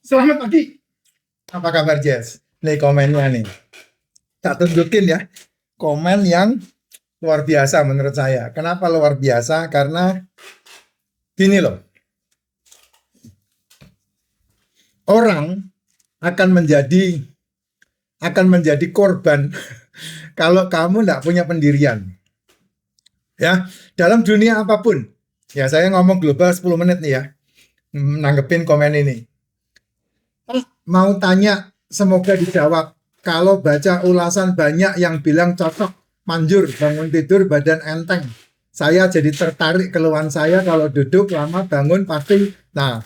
Selamat pagi. Apa kabar, Jess? Nih komennya nih. Tak tunjukin ya. Komen yang luar biasa menurut saya. Kenapa luar biasa? Karena gini loh. Orang akan menjadi korban kalau kamu nggak punya pendirian. Ya, dalam dunia apapun. Ya, saya ngomong global 10 menit nih ya. Nanggepin komen ini. Mau tanya, semoga dijawab. Kalau baca ulasan banyak yang bilang cocok, manjur, bangun tidur, badan enteng. Saya jadi tertarik keluhan saya kalau duduk lama bangun pasti, nah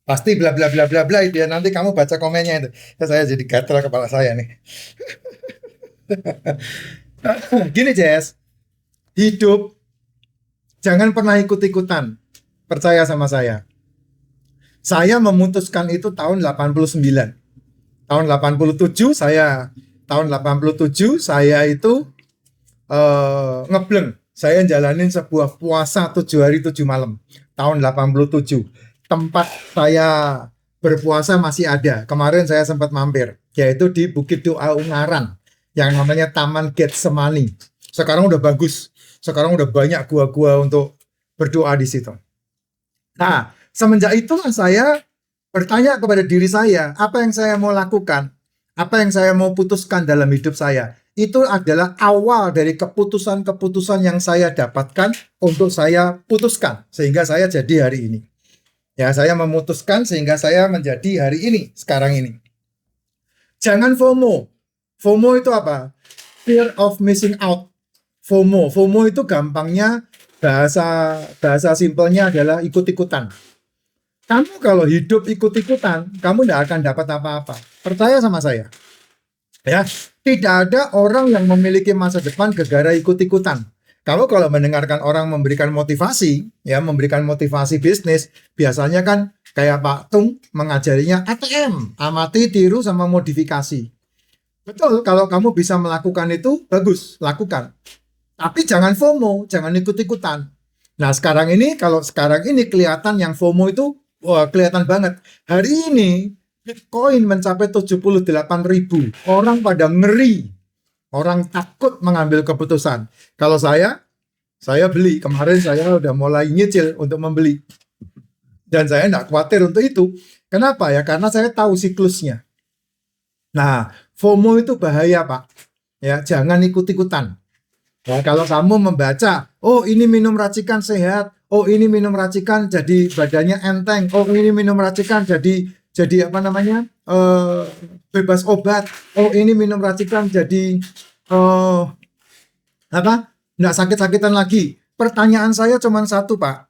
pasti bla bla bla bla bla itu ya. Nanti kamu baca komennya itu. Ya, saya jadi gatel kepala saya nih. Gini Jess, hidup jangan pernah ikut-ikutan. Percaya sama saya. Saya memutuskan itu tahun 89. Tahun 87 saya itu ngebleng. Saya jalanin sebuah puasa 7 hari 7 malam tahun 87. Tempat saya berpuasa masih ada. Kemarin saya sempat mampir, yaitu di Bukit Doa Ungaran yang namanya Taman Getsemani. Sekarang udah bagus. Sekarang udah banyak gua-gua untuk berdoa di situ. Nah, semenjak itulah saya bertanya kepada diri saya, apa yang saya mau lakukan? Apa yang saya mau putuskan dalam hidup saya? Itu adalah awal dari keputusan-keputusan yang saya dapatkan untuk saya putuskan sehingga saya jadi hari ini. Ya, saya memutuskan sehingga saya menjadi hari ini, sekarang ini. Jangan FOMO. FOMO itu apa? Fear of missing out. FOMO. FOMO itu gampangnya bahasa simpelnya adalah ikut-ikutan. Kamu kalau hidup ikut-ikutan, kamu tidak akan dapat apa-apa. Percaya sama saya. Ya, tidak ada orang yang memiliki masa depan gara-gara ikut-ikutan. Kalau mendengarkan orang memberikan motivasi, ya memberikan motivasi bisnis, biasanya kan kayak Pak Tung mengajarinya ATM, amati, tiru, sama modifikasi. Betul, kalau kamu bisa melakukan itu, bagus, lakukan. Tapi jangan FOMO, jangan ikut-ikutan. Nah, sekarang ini kelihatan yang FOMO itu wah, kelihatan banget. Hari ini Bitcoin mencapai 78.000. Orang pada ngeri. Orang takut mengambil keputusan. Kalau saya beli. Kemarin saya udah mulai nyicil untuk membeli. Dan saya tidak khawatir untuk itu. Kenapa ya? Karena saya tahu siklusnya. Nah, FOMO itu bahaya, Pak. Ya, jangan ikut-ikutan. Nah, kalau kamu membaca, oh ini minum racikan sehat, oh ini minum racikan jadi badannya enteng, oh ini minum racikan jadi apa namanya bebas obat, oh ini minum racikan jadi nggak sakit-sakitan lagi. Pertanyaan saya cuma satu, Pak,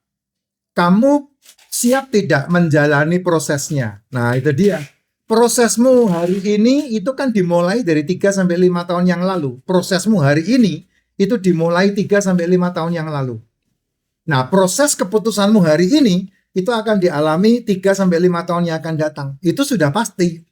kamu siap tidak menjalani prosesnya? Nah itu dia. Prosesmu hari ini itu kan dimulai dari 3-5 tahun yang lalu. Prosesmu hari ini itu dimulai 3-5 tahun yang lalu. Nah, proses keputusanmu hari ini itu akan dialami 3-5 tahun yang akan datang. Itu sudah pasti.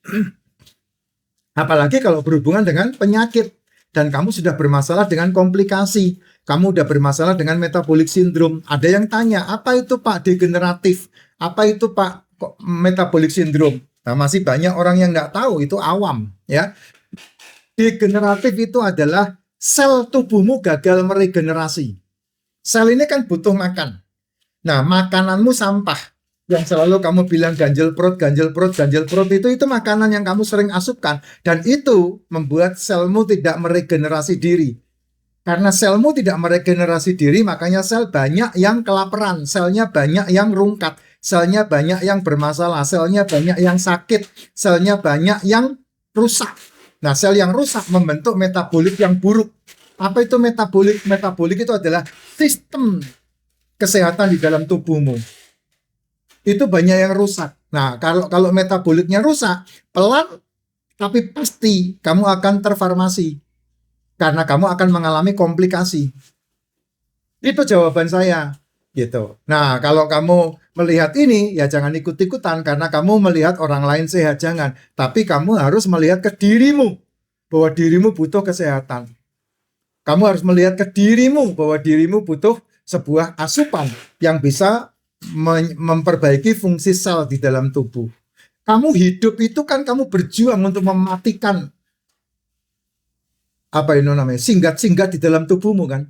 Apalagi kalau berhubungan dengan penyakit dan kamu sudah bermasalah dengan komplikasi. Kamu sudah bermasalah dengan metabolic syndrome. Ada yang tanya, apa itu Pak degeneratif? Apa itu Pak metabolic syndrome? Nah, masih banyak orang yang nggak tahu, itu awam. Ya. Degeneratif itu adalah sel tubuhmu gagal meregenerasi. Sel ini kan butuh makan. Nah, makananmu sampah. Yang selalu kamu bilang ganjel perut itu makanan yang kamu sering asupkan. Dan itu membuat selmu tidak meregenerasi diri. Karena selmu tidak meregenerasi diri, makanya sel banyak yang kelaparan. Selnya banyak yang rungkat. Selnya banyak yang bermasalah. Selnya banyak yang sakit. Selnya banyak yang rusak. Nah, sel yang rusak membentuk metabolik yang buruk. Apa itu metabolik? Metabolik itu adalah sistem kesehatan di dalam tubuhmu. Itu banyak yang rusak. Nah, kalau metaboliknya rusak, pelan tapi pasti kamu akan terfarmasi. Karena kamu akan mengalami komplikasi. Itu jawaban saya. Gitu. Nah, kalau kamu melihat ini, ya jangan ikut-ikutan karena kamu melihat orang lain sehat, jangan. Tapi kamu harus melihat ke dirimu bahwa dirimu butuh kesehatan. Kamu harus melihat ke dirimu bahwa dirimu butuh sebuah asupan yang bisa memperbaiki fungsi sel di dalam tubuh. Kamu hidup itu kan kamu berjuang untuk mematikan apa itu namanya singgat-singgat di dalam tubuhmu kan.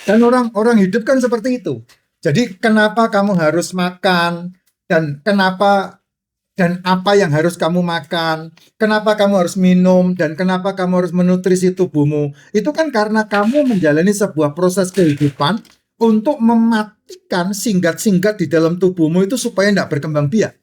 Dan orang-orang hidup kan seperti itu. Jadi kenapa kamu harus makan dan kenapa dan apa yang harus kamu makan, kenapa kamu harus minum dan kenapa kamu harus menutrisi tubuhmu. Itu kan karena kamu menjalani sebuah proses kehidupan untuk mematikan singgat-singgat di dalam tubuhmu itu supaya tidak berkembang biak.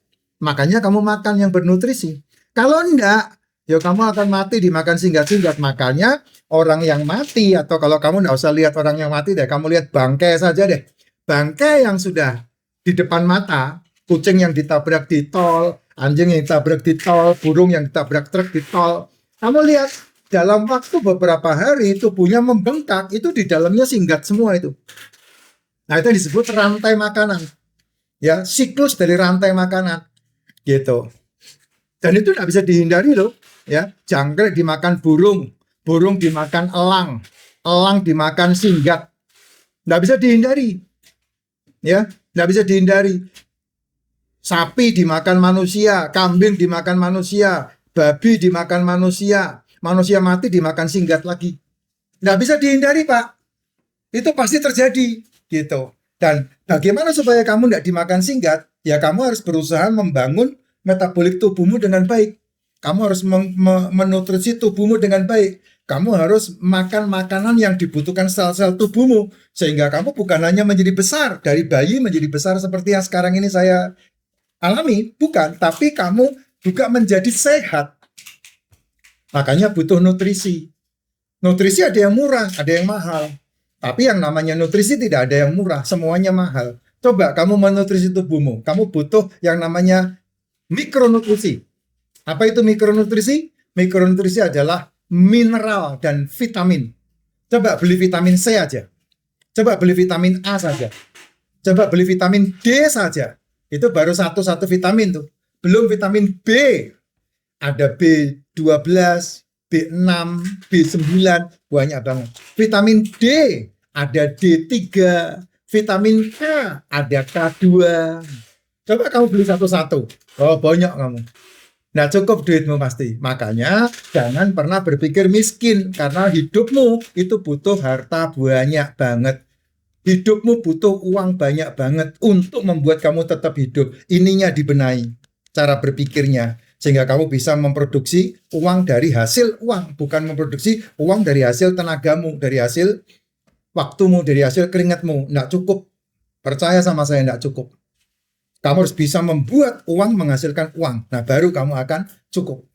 Makanya kamu makan yang bernutrisi. Kalau enggak, ya kamu akan mati dimakan singgat-singgat. Makanya orang yang mati, atau kalau kamu enggak usah lihat orang yang mati deh, kamu lihat bangkai saja deh. Bangkai yang sudah di depan mata, kucing yang ditabrak di tol, anjing yang ditabrak di tol, burung yang ditabrak truk di tol. Kamu lihat dalam waktu beberapa hari tubuhnya membengkak, itu di dalamnya singgat semua itu. Nah, itu disebut rantai makanan. Ya, siklus dari rantai makanan. Gitu. Dan itu tidak bisa dihindari loh. Ya, jangkrik dimakan burung, burung dimakan elang, elang dimakan singgat. Tidak bisa dihindari. Ya, tidak bisa dihindari. Sapi dimakan manusia, kambing dimakan manusia, babi dimakan manusia, manusia mati dimakan singgat lagi. Nggak bisa dihindari, Pak. Itu pasti terjadi, gitu. Dan bagaimana supaya kamu nggak dimakan singgat? Ya kamu harus berusaha membangun metabolik tubuhmu dengan baik. Kamu harus menutrisi tubuhmu dengan baik. Kamu harus makan makanan yang dibutuhkan sel-sel tubuhmu. Sehingga kamu bukan hanya menjadi besar, dari bayi menjadi besar seperti yang sekarang ini saya alami, bukan, tapi kamu juga menjadi sehat. Makanya butuh nutrisi. Nutrisi ada yang murah, ada yang mahal. Tapi yang namanya nutrisi tidak ada yang murah, semuanya mahal. Coba kamu menutrisi tubuhmu, kamu butuh yang namanya mikronutrisi. Apa itu mikronutrisi? Mikronutrisi adalah mineral dan vitamin. Coba beli vitamin C aja. Coba beli vitamin A saja. Coba beli vitamin D saja. Itu baru satu vitamin tuh. Belum vitamin B. Ada B12, B6, B9, banyak banget. Vitamin D, ada D3. Vitamin K, ada K2. Coba kamu beli satu-satu. Oh, banyak kamu. Nah, cukup duitmu pasti. Makanya jangan pernah berpikir miskin, karena hidupmu itu butuh harta banyak banget. Hidupmu butuh uang banyak banget untuk membuat kamu tetap hidup. Ininya dibenahi, cara berpikirnya. Sehingga kamu bisa memproduksi uang dari hasil uang. Bukan memproduksi uang dari hasil tenagamu, dari hasil waktumu, dari hasil keringatmu. Nggak cukup. Percaya sama saya, nggak cukup. Kamu harus bisa membuat uang menghasilkan uang. Nah, baru kamu akan cukup.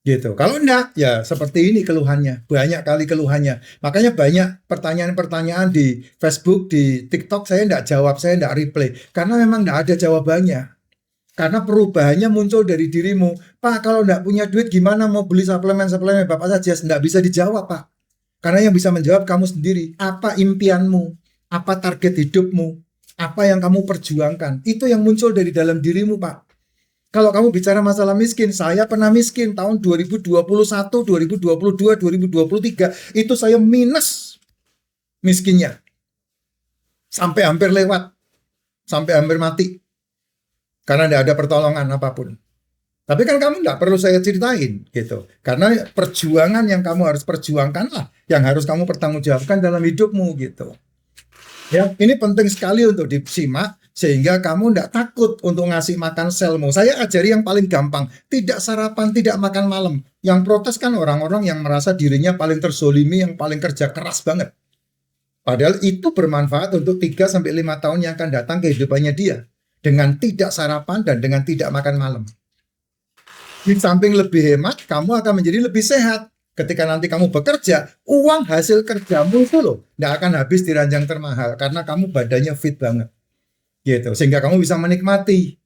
Gitu. Kalau enggak, ya seperti ini keluhannya. Banyak kali keluhannya. Makanya banyak pertanyaan-pertanyaan di Facebook, di TikTok, saya enggak jawab, saya enggak reply. Karena memang enggak ada jawabannya. Karena perubahannya muncul dari dirimu. Pak, kalau enggak punya duit gimana mau beli suplemen-suplemen Bapak saja? Enggak bisa dijawab, Pak. Karena yang bisa menjawab kamu sendiri. Apa impianmu? Apa target hidupmu? Apa yang kamu perjuangkan? Itu yang muncul dari dalam dirimu, Pak. Kalau kamu bicara masalah miskin, saya pernah miskin tahun 2021, 2022, 2023. Itu saya minus miskinnya. Sampai hampir lewat. Sampai hampir mati. Karena tidak ada pertolongan apapun. Tapi kan kamu nggak perlu saya ceritain gitu. Karena perjuangan yang kamu harus perjuangkanlah yang harus kamu pertanggungjawabkan dalam hidupmu gitu. Ya, ini penting sekali untuk disimak sehingga kamu tidak takut untuk ngasih makan selmu. Saya ajari yang paling gampang, tidak sarapan, tidak makan malam. Yang protes kan orang-orang yang merasa dirinya paling terzolimi, yang paling kerja keras banget. Padahal itu bermanfaat untuk 3-5 tahun yang akan datang kehidupannya dia. Dengan tidak sarapan dan dengan tidak makan malam. Di samping lebih hemat, kamu akan menjadi lebih sehat. Ketika nanti kamu bekerja, uang hasil kerjamu itu loh nggak akan habis di ranjang termahal karena kamu badannya fit banget, gitu. Sehingga kamu bisa menikmati.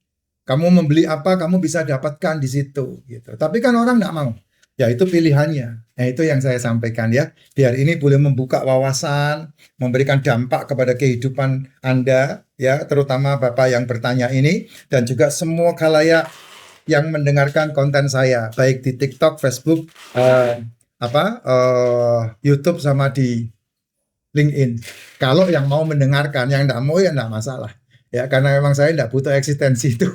Kamu membeli apa, kamu bisa dapatkan di situ, gitu. Tapi kan orang nggak mau. Ya itu pilihannya. Nah itu yang saya sampaikan ya. Biar ini boleh membuka wawasan, memberikan dampak kepada kehidupan Anda, ya, terutama Bapak yang bertanya ini dan juga semua khalayak yang mendengarkan konten saya, baik di TikTok, Facebook, YouTube sama di LinkedIn. Kalau yang mau mendengarkan, yang tidak mau ya tidak masalah. Ya karena memang saya tidak butuh eksistensi itu.